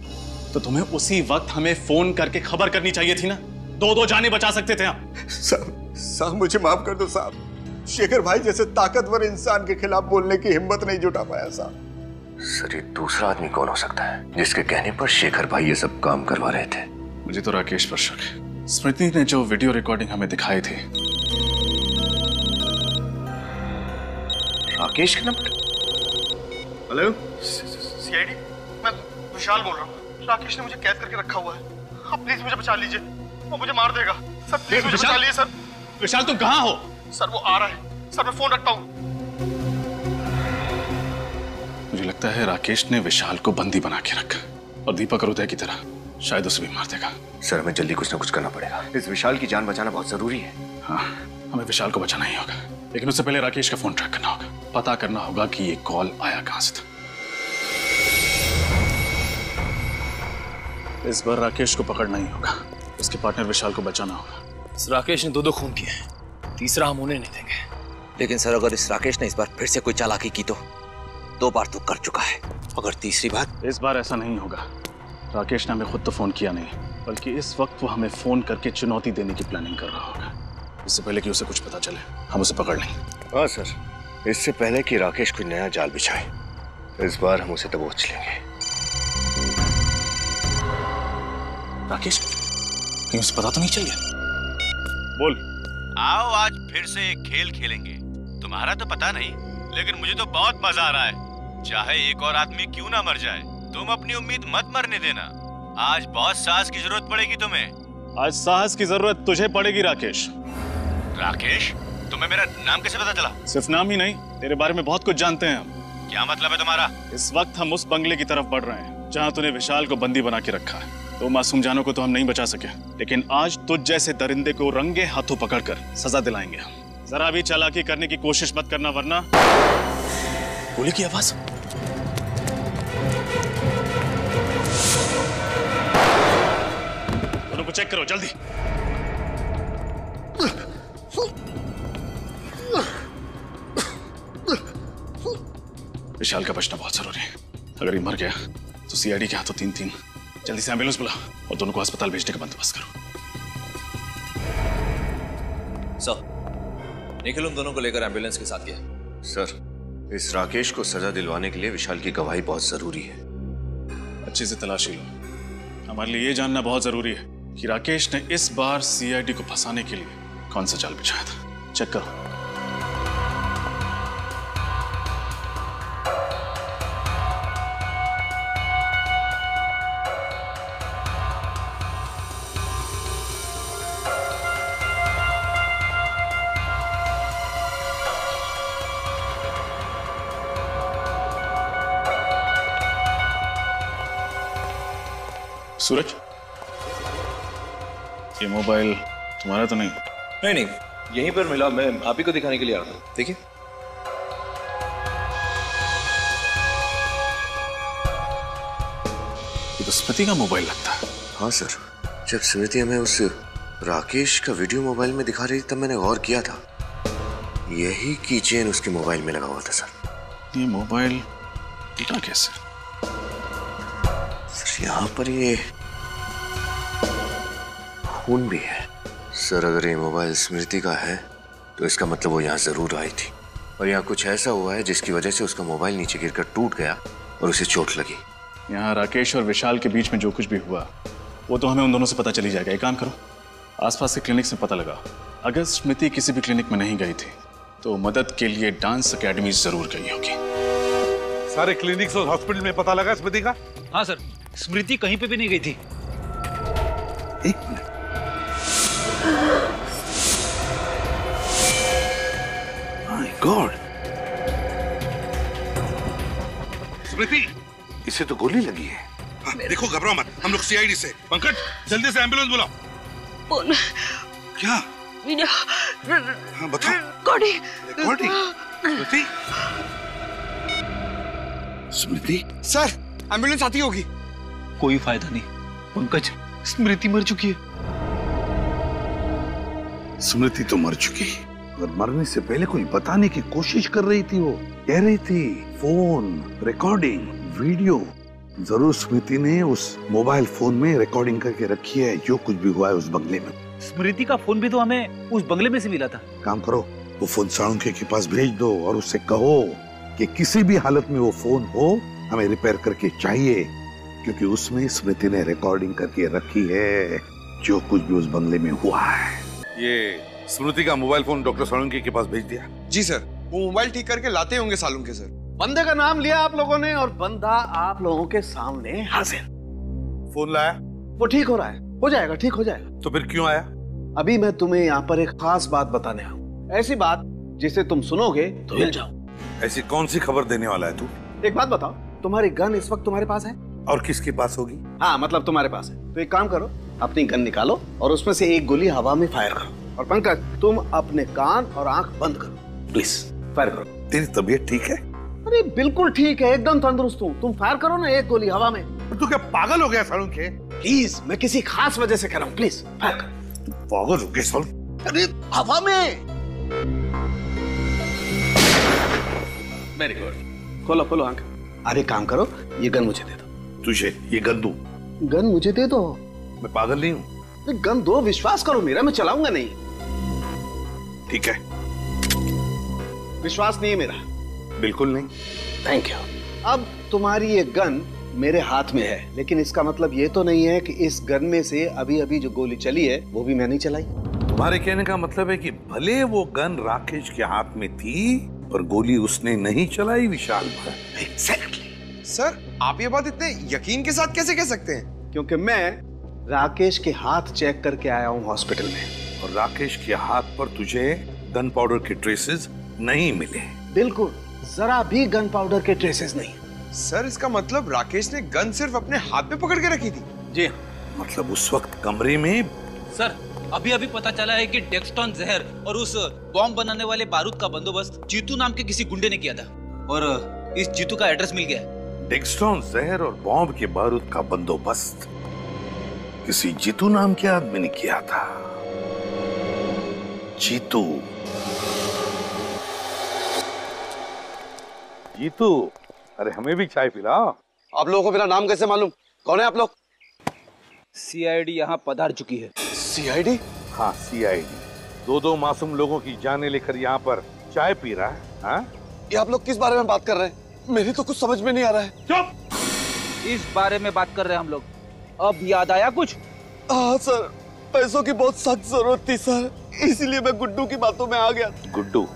तो तुम्हें उसी वक्त हमें फोन करके खबर करनी चाहिए थी ना, दो जाने बचा सकते थे हम। साहब मुझे माफ कर दो साहब, शेखर भाई जैसे ताकतवर इंसान के खिलाफ बोलने की हिम्मत नहीं जुटा पाया साहब। सर ये दूसरा आदमी कौन हो सकता है जिसके कहने पर शेखर भाई ये सब काम करवा रहे थे? मुझे तो राकेश पर शक है। स्मृति ने जो वीडियो रिकॉर्डिंग हमें दिखाई थी। राकेश का नंबर? हेलो सीआईडी, मैं विशाल बोल रहा हूँ। राकेश ने मुझे कैद करके रखा हुआ है, आप प्लीज मुझे बचा लीजिए, वो मुझे मार देगा। सर प्लीज मुझे बचा लीजिए सर। विशाल तुम कहाँ हो? सर वो आ रहा है सर, मैं फोन रखता हूँ। मुझे लगता है राकेश ने विशाल को बंदी बना के रखा और दीपक और उदय की तरह शायद उसे भी मार देगा। सर हमें जल्दी कुछ ना कुछ करना पड़ेगा, इस विशाल की जान बचाना बहुत जरूरी है। हाँ हमें विशाल को बचाना ही होगा, लेकिन उससे पहले राकेश का फोन ट्रैक करना होगा, पता करना होगा कि ये कॉल आया कहां से था। इस बार राकेश को पकड़ना ही होगा, उसके पार्टनर विशाल को बचाना होगा। इस राकेश ने दो खून किए हैं, तीसरा हम उन्हें नहीं देंगे। लेकिन सर अगर इस राकेश ने इस बार फिर से कोई चालाकी की तो 2 बार तो कर चुका है, अगर तीसरी बार? इस बार ऐसा नहीं होगा। राकेश ने हमें खुद तो फोन किया नहीं, बल्कि इस वक्त वो हमें फोन करके चुनौती देने की प्लानिंग कर रहा होगा। इससे पहले कि उसे कुछ पता चले हम उसे पकड़ लेंगे। हाँ सर, इससे पहले कि राकेश कोई नया जाल बिछाए, इस बार हम उसे दबोच लेंगे। राकेश कहीं उसे पता तो नहीं चल गया? बोल। आओ आज फिर से एक खेल खेलेंगे। तुम्हारा तो पता नहीं, लेकिन मुझे तो बहुत मजा आ रहा है। चाहे एक और आदमी क्यों ना मर जाए, तुम अपनी उम्मीद मत मरने देना। आज बहुत साहस की जरूरत पड़ेगी तुम्हें। आज साहस की जरूरत तुझे पड़ेगी राकेश। राकेश, तुम्हें मेरा नाम कैसे पता चला? सिर्फ नाम ही नहीं, तेरे बारे में बहुत कुछ जानते हैं हम। क्या मतलब है तुम्हारा? इस वक्त हम उस बंगले की तरफ बढ़ रहे हैं जहाँ तूने विशाल को बंदी बना के रखा है। तो मासूम जानों को तो हम नहीं बचा सके, लेकिन आज तुझ जैसे दरिंदे को रंगे हाथों पकड़कर सजा दिलाएंगे हम। जरा भी चालाकी करने की कोशिश मत करना, वरना गोली की आवाज। दोनों को चेक करो जल्दी। विशाल का बचना बहुत जरूरी है। अगर ये मर गया तो सीआईडी के हाथों 3-3। जल्दी से एम्बुलेंस बुला और दोनों को अस्पताल भेजने का बंदोबस्त करो। सर, निखिल उन दोनों को लेकर एम्बुलेंस के साथ गया। सर, इस राकेश को सजा दिलवाने के लिए विशाल की गवाही बहुत जरूरी है। अच्छे से तलाशी लो। हमारे लिए ये जानना बहुत जरूरी है कि राकेश ने इस बार सीआईडी को फंसाने के लिए कौन सा जाल बिछाया था। चेक करो। सूरज, ये मोबाइल तुम्हारा तो नहीं? नहीं नहीं, यहीं पर मिला, मैं आप ही को दिखाने के लिए आ रहा था। देखिए। ये तो स्मृति का मोबाइल लगता है। हाँ सर, जब स्मृति हमें उस राकेश का वीडियो मोबाइल में दिखा रही थी तब मैंने गौर किया था, यही की चेन उसके मोबाइल में लगा हुआ था सर। ये मोबाइल टूटा कैसे? सर यहाँ पर ये खून भी है। सर अगर ये मोबाइल स्मृति का है तो इसका मतलब वो यहाँ जरूर आई थी और यहाँ कुछ ऐसा हुआ है जिसकी वजह से उसका मोबाइल नीचे गिरकर टूट गया और उसे चोट लगी। यहाँ राकेश और विशाल के बीच में जो कुछ भी हुआ वो तो हमें उन दोनों से पता चली जाएगा। एक काम करो, आसपास के क्लिनिक से पता लगा। अगर स्मृति किसी भी क्लिनिक में नहीं गई थी तो मदद के लिए डांस अकेडमी जरूर गई होगी। सारे क्लिनिक्स और हॉस्पिटल में पता लगा स्मृति का? हाँ सर, स्मृति कहीं पे भी नहीं गई थी। एक मिनट, माय गॉड, स्मृति, इसे तो गोली लगी है। हाँ, देखो घबराओ मत, हम लोग सीआईडी से। पंकज जल्दी से एम्बुलेंस बुलाओ। फोन क्या? वीडियो। हाँ बताओ। रिकॉर्डिंग। स्मृति, स्मृति। सर एम्बुलेंस आती होगी। कोई फायदा नहीं पंकज, स्मृति मर चुकी है। स्मृति तो मर चुकी, और मरने से पहले कोई बताने की कोशिश कर रही थी। वो कह रही थी फोन, रिकॉर्डिंग, वीडियो। जरूर स्मृति ने उस मोबाइल फोन में रिकॉर्डिंग करके रखी है जो कुछ भी हुआ है उस बंगले में। स्मृति का फोन भी तो हमें उस बंगले में से मिला था। काम करो, वो फोन साळुंखे के पास भेज दो और उससे कहो कि किसी भी हालत में वो फोन हो हमें रिपेयर करके चाहिए, क्योंकि उसमें स्मृति ने रिकॉर्डिंग करके रखी है जो कुछ भी उस बंगले में हुआ है। ये स्मृति का मोबाइल फोन डॉक्टर साळुंखे के पास भेज दिया? जी सर, वो मोबाइल ठीक करके लाते होंगे साळुंखे सर। बंदे का नाम लिया आप लोगों ने और बंदा आप लोगों के सामने हाजिर। फोन लाया? वो ठीक हो रहा है, हो जाएगा, ठीक हो जाएगा। तो फिर क्यों आया? अभी मैं तुम्हें यहाँ पर एक खास बात बताने आऊँ, ऐसी बात जिसे तुम सुनोगे तो हिल जाओ। ऐसी कौन सी खबर देने वाला है तू? एक बात बताओ, तुम्हारी गन इस वक्त तुम्हारे पास है? और किसके पास होगी? हाँ मतलब तुम्हारे पास है। तो एक काम करो, अपनी गन निकालो और उसमें से एक गोली हवा में फायर करो। और पंकज, तुम अपने कान और आंख बंद करो, प्लीज फायर करो। तेरी तबीयत ठीक है? अरे बिल्कुल ठीक है, एकदम तंदुरुस्त हूँ। तुम फायर करो ना एक गोली हवा में। तू क्या पागल हो गया साळुंखे? प्लीज, मैं किसी खास वजह से कह रहा हूँ, प्लीज फायर करो। तू पागल हो गया साळुंखे? अरे हवा में। वेरी गुड, खोलो खोलो आंख। अरे काम करो, ये गन मुझे दे दो। तुझे ये गन दूं? गन मुझे दे दो। मैं पागल नहीं हूँ। गन दो, विश्वास करो मेरा, मैं चलाऊंगा नहीं। ठीक है। विश्वास नहीं है मेरा? बिल्कुल नहीं। Thank you. अब तुम्हारी ये गन मेरे हाथ में है, लेकिन इसका मतलब ये तो नहीं है कि इस गन में से अभी अभी जो गोली चली है वो भी मैंने चलाई। तुम्हारे कहने का मतलब है कि भले वो गन राकेश के हाथ में थी पर गोली उसने नहीं चलाई विशाल पर। एग्जैक्टली। सर आप ये बात इतने यकीन के साथ कैसे कह सकते हैं? क्योंकि मैं राकेश के हाथ चेक करके आया हूँ हॉस्पिटल में, और राकेश के हाथ पर तुझे गन पाउडर के ट्रेसेस नहीं मिले। बिल्कुल, जरा भी गन पाउडर के ट्रेसेस नहीं। सर इसका मतलब राकेश ने गन सिर्फ अपने हाथ में पकड़ के रखी थी? जी मतलब उस वक्त कमरे में। सर अभी अभी पता चला है कि डेक्सटॉन जहर और उस बॉम्ब बनाने वाले बारूद का बंदोबस्त जीतू नाम के किसी गुंडे ने किया था, और इस जीतू का एड्रेस मिल गया। डेक्सटॉन जहर और बॉम्ब के बारूद का बंदोबस्त किसी जीतू नाम के आदमी ने किया था। जीतू। जीतू, अरे हमें भी चाय पिलाओ। आप लोगों को मेरा नाम कैसे मालूम? कौन है आप लोग? सीआईडी यहाँ पधार चुकी है। सीआईडी? हाँ सीआईडी। दो मासूम लोगों की जानें लेकर यहाँ पर चाय पी रहा है। हाँ? ये आप लोग किस बारे में बात कर रहे हैं? मेरी तो कुछ समझ में नहीं आ रहा है। चुप! इस बारे में बात कर रहे हैं हम लोग। अब याद आया कुछ? हाँ सर, पैसों की बहुत सख्त जरूरत थी सर, इसलिए मैं गुड्डू की बातों में आ गया। गुड्डू?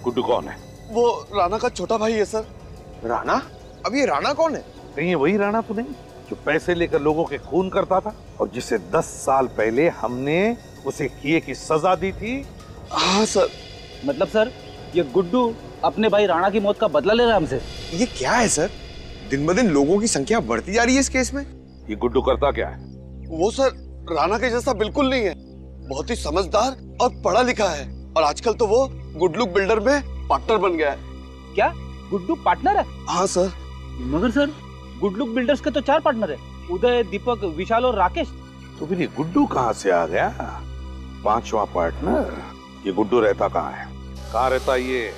गुड्डू कौन है? वो राणा का छोटा भाई है सर। राणा? अब ये राणा कौन है? कहीं वही राणा तो नहीं जो पैसे लेकर लोगों के खून करता था और जिसे 10 साल पहले हमने उसे किए की सजा दी थी? हाँ सर। मतलब सर, ये गुड्डू अपने भाई राणा की मौत का बदला ले रहा है हमसे। ये क्या है सर? दिन ब दिन लोगों की संख्या बढ़ती जा रही है इस केस में। ये गुड्डू करता क्या है? वो सर राणा के जैसा बिल्कुल नहीं है, बहुत ही समझदार और पढ़ा लिखा है, और आजकल तो वो गुडलुक बिल्डर में पार्टनर बन गया है। क्या गुड्डू पार्टनर है? हाँ सर। मगर सर, गुडलुक बिल्डर्स के तो 4 पार्टनर है, उदय, दीपक, विशाल और राकेश। तो फिर ये गुड्डू कहाँ से आ गया? 5वां पार्टनर? ये गुड्डू रहता कहाँ है? कहाँ रहता ये?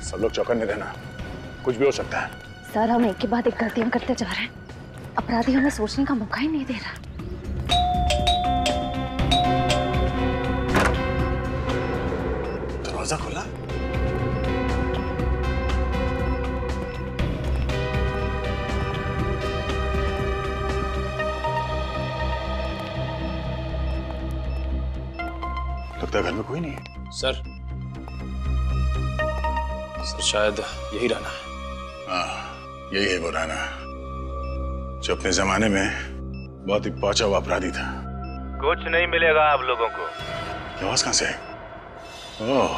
सब लोग चौकन्ने रहना, कुछ भी हो सकता है। सर, हम एक के बाद एक गलतियां करते जा रहे हैं, अपराधी हमें सोचने का मौका ही नहीं दे रहा। दरवाजा खुला? लगता है घर में कोई नहीं है। सर शायद यही राणा है। हाँ, यही है वो राणा जो अपने जमाने में बहुत ही पहुंचा हुआ अपराधी था। कुछ नहीं मिलेगा आप लोगों को। आवाज कहां से है? ओह,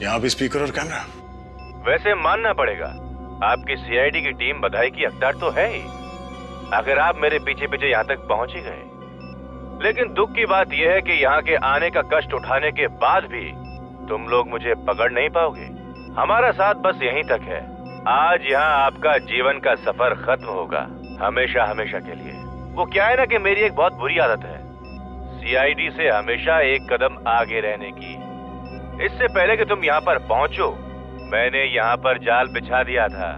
यहाँ भी स्पीकर और कैमरा। वैसे मानना पड़ेगा, आपकी सीआईडी की टीम बधाई की हकदार तो है ही, अगर आप मेरे पीछे पीछे यहाँ तक पहुंच ही गए। लेकिन दुख की बात यह है कि यहाँ के आने का कष्ट उठाने के बाद भी तुम लोग मुझे पकड़ नहीं पाओगे। हमारा साथ बस यहीं तक है। आज यहाँ आपका जीवन का सफर खत्म होगा, हमेशा हमेशा के लिए। वो क्या है ना कि मेरी एक बहुत बुरी आदत है, सीआईडी से हमेशा एक कदम आगे रहने की। इससे पहले कि तुम यहाँ पर पहुँचो, मैंने यहाँ पर जाल बिछा दिया था।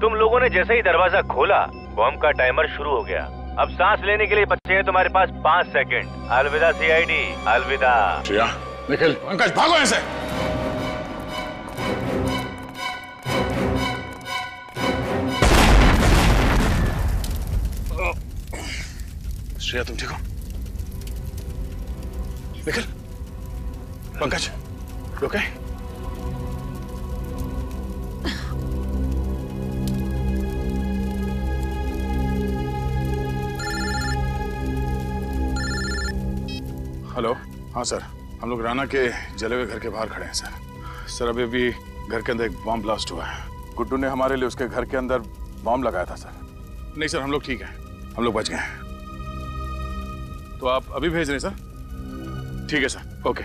तुम लोगों ने जैसे ही दरवाजा खोला, बॉम्ब का टाइमर शुरू हो गया। अब सांस लेने के लिए बचे हैं तुम्हारे पास 5 सेकंड। अलविदा सीआईडी, अलविदा। श्रेया, निखिल, पंकज, भागो ऐसे। श्रेया, तुम ठीक हो? निखिल, पंकज, ओके? हेलो। हाँ सर, हम लोग राणा के जले हुए घर के बाहर खड़े हैं सर। सर, अभी भी घर के अंदर एक बॉम्ब ब्लास्ट हुआ है। गुड्डू ने हमारे लिए उसके घर के अंदर बॉम्ब लगाया था सर। नहीं सर, हम लोग ठीक हैं, हम लोग बच गए हैं। तो आप अभी भेज रहे हैं सर? ठीक है सर, ओके।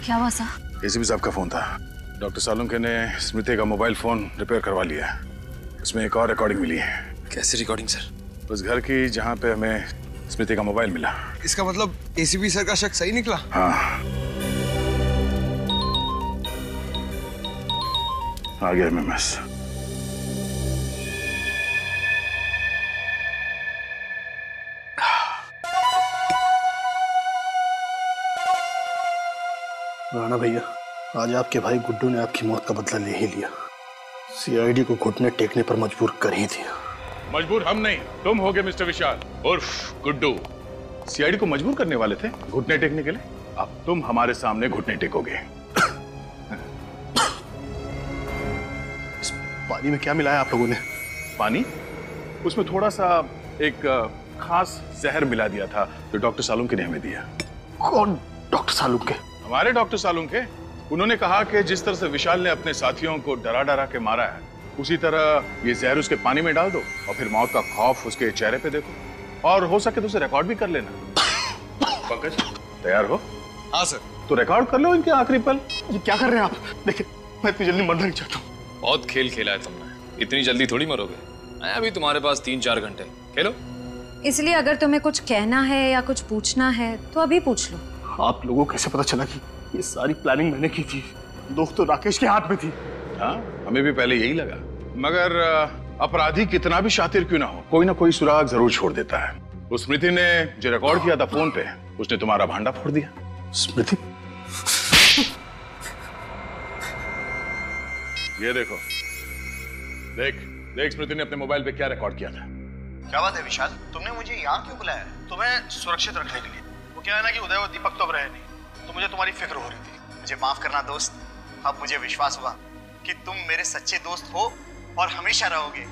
क्या हुआ सर? एसीपी साहब का फोन था। डॉक्टर सालुंके ने स्मृति का मोबाइल फोन रिपेयर करवा लिया है। उसमें एक और रिकॉर्डिंग मिली है। कैसी रिकॉर्डिंग सर? उस घर की जहाँ पे हमें स्मृति का मोबाइल मिला। इसका मतलब एसीपी सर का शक सही निकला? हाँ, आ गया एमएमएस। राणा भैया, आज आपके भाई गुड्डू ने आपकी मौत का बदला ले ही लिया। सीआईडी को घुटने टेकने पर मजबूर कर ही दिया। मजबूर हम नहीं, तुम होगे मिस्टर विशाल उर्फ गुड्डू। सीआईडी को मजबूर करने वाले थे घुटने टेकने के लिए। अब तुम हमारे सामने घुटने टेकोगे। इस पानी में क्या मिलाया आप लोगों ने? पानी? उसमें थोड़ा सा एक खास जहर मिला दिया था जो डॉक्टर सालुंके ने हमें दिया। कौन डॉक्टर सालुंके? हमारे डॉक्टर सालुंके। उन्होंने कहा कि जिस तरह से विशाल ने अपने साथियों को डरा डरा के मारा है, उसी तरह ये जहर उसके पानी में डाल दो और फिर मौत का खौफ उसके चेहरे पे देखो, और हो सके तो उसे रिकॉर्ड भी कर लेना। पंकज, तैयार हो? हाँ सर। तो रिकॉर्ड कर लो इनके आखिरी पल। ये क्या कर रहे हैं आप? देखिए, मैं इतनी जल्दी मरना नहीं चाहता हूँ। बहुत खेल खेला है तुमने, इतनी जल्दी थोड़ी मरोगे। अभी तुम्हारे पास 3-4 घंटे खेलो। इसलिए अगर तुम्हें कुछ कहना है या कुछ पूछना है तो अभी पूछ लो। आप लोगों को कैसे पता चला कि ये सारी प्लानिंग मैंने की थी? दोस्त तो राकेश के हाथ में थी। हाँ, हमें भी पहले यही लगा, मगर अपराधी कितना भी शातिर क्यों ना हो, कोई ना कोई सुराग जरूर छोड़ देता है। उस स्मृति ने जो रिकॉर्ड किया था फोन पे, उसने तुम्हारा भांडा फोड़ दिया। स्मृति? ये देखो, देख देख स्मृति ने अपने मोबाइल पे क्या रिकॉर्ड किया था। क्या बात है विशाल, तुमने मुझे यहाँ क्यों बुलाया? तुम्हें सुरक्षित रखने के लिए। वो क्या है ना कि उदय और दीपक तो अब रहे नहीं, तो मुझे तुम्हारी फिक्र हो रही थी। मुझे माफ करना दोस्त, अब मुझे विश्वास हुआ कि तुम मेरे सच्चे दोस्त हो और हमेशा रहोगे।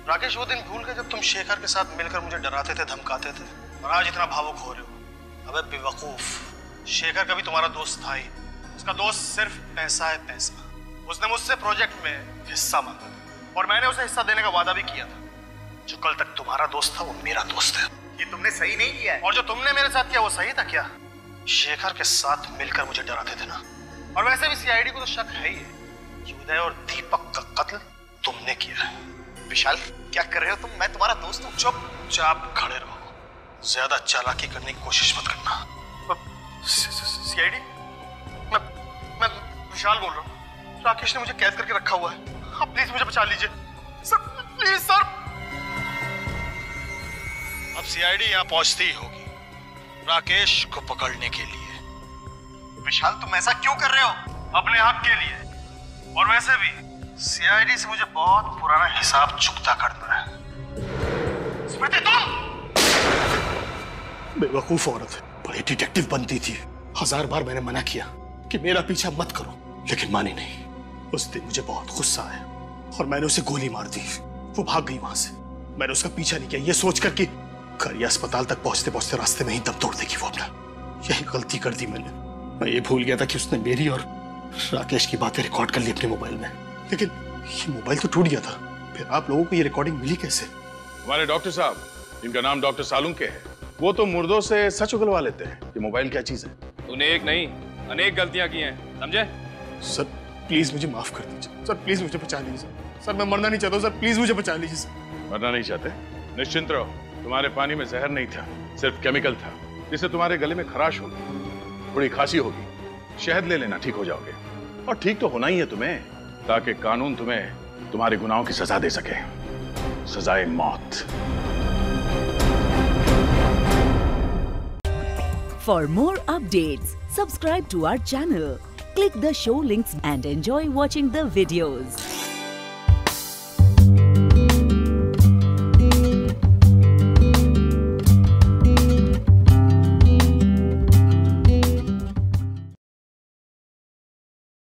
राकेश, वो दिन भूल गए जब तुम शेखर के साथ मिलकर मुझे डराते थे, धमकाते थे, और आज इतना भावुक हो रहे हो। अबे बेवकूफ, शेखर कभी तुम्हारा दोस्त था ही। उसका दोस्त सिर्फ पैसा है, पैसा। उसने मुझसे प्रोजेक्ट में हिस्सा मांगा और मैंने उसे हिस्सा देने का वादा भी किया था। जो कल तक तुम्हारा दोस्त था वो मेरा दोस्त है। ये तुमने सही नहीं किया है। और जो तुमने मेरे साथ किया वो सही था क्या? शेखर के साथ मिलकर मुझे डराते थे ना। और वैसे भी सीआईडी को तो शक है ही है कि उदय और दीपक का कत्ल तुमने किया है। विशाल, क्या कर रहे हो तुम? मैं तुम्हारा दोस्त हूँ। चुपचाप खड़े रहो, ज्यादा चालाकी करने की कोशिश मत करना। सीआईडी? मैं विशाल बोल रहा हूँ। राकेश ने मुझे कैद करके रखा हुआ है। आप प्लीज मुझे बचा लीजिए सर, प्लीज सर। अब सीआईडी यहाँ पहुंचती ही होगी राकेश को पकड़ने के लिए। विशाल, तुम ऐसा क्यों कर रहे हो? अपने हक के लिए। और वैसे भी सीआईडी से मुझे बहुत पुराना हिसाब चुकता करना है। स्मृति, तुम बेवकूफ औरत, बड़ी डिटेक्टिव बनती थी। 1000 बार मैंने मना किया कि मेरा पीछा मत करो, लेकिन मानी नहीं। उस दिन मुझे बहुत गुस्सा आया और मैंने उसे गोली मार दी। वो भाग गई वहां से। मैंने उसका पीछा नहीं किया, ये सोचकर कि करिया अस्पताल तक पहुंचते पहुंचते रास्ते में ही दम तोड़ देगी वो अपना। यही गलती कर दी मैंने। मैं ये भूल गया था कि उसने मेरी और राकेश की बातें रिकॉर्ड कर ली अपने मोबाइल में। लेकिन ये मोबाइल तो टूट गया था। फिर आप लोगों को ये रिकॉर्डिंग मिली कैसे? हमारे डॉक्टर साहब, इनका नाम डॉक्टर सालुंके है, वो तो मुर्दों से सच उगलवा लेते हैं। ये मोबाइल क्या चीज है? तूने एक नहीं अनेक गलतियां की हैं, समझे? सर प्लीज मुझे माफ कर दीजिए। सर प्लीज मुझे बचा लीजिए। सर मैं मरना नहीं चाहता हूँ। सर प्लीज मुझे बचा लीजिए। सर मरना नहीं चाहते? निश्चिंत रहो, तुम्हारे पानी में जहर नहीं था, सिर्फ केमिकल था, जिससे तुम्हारे गले में खराश होगी, थोड़ी खांसी होगी। शहद ले लेना, ठीक हो जाओगे। और ठीक तो होना ही है तुम्हें, ताकि कानून तुम्हें तुम्हारे गुनाहों की सजा दे सके, सजाए मौत। For more updates, subscribe to our channel, click the show links and enjoy watching the videos.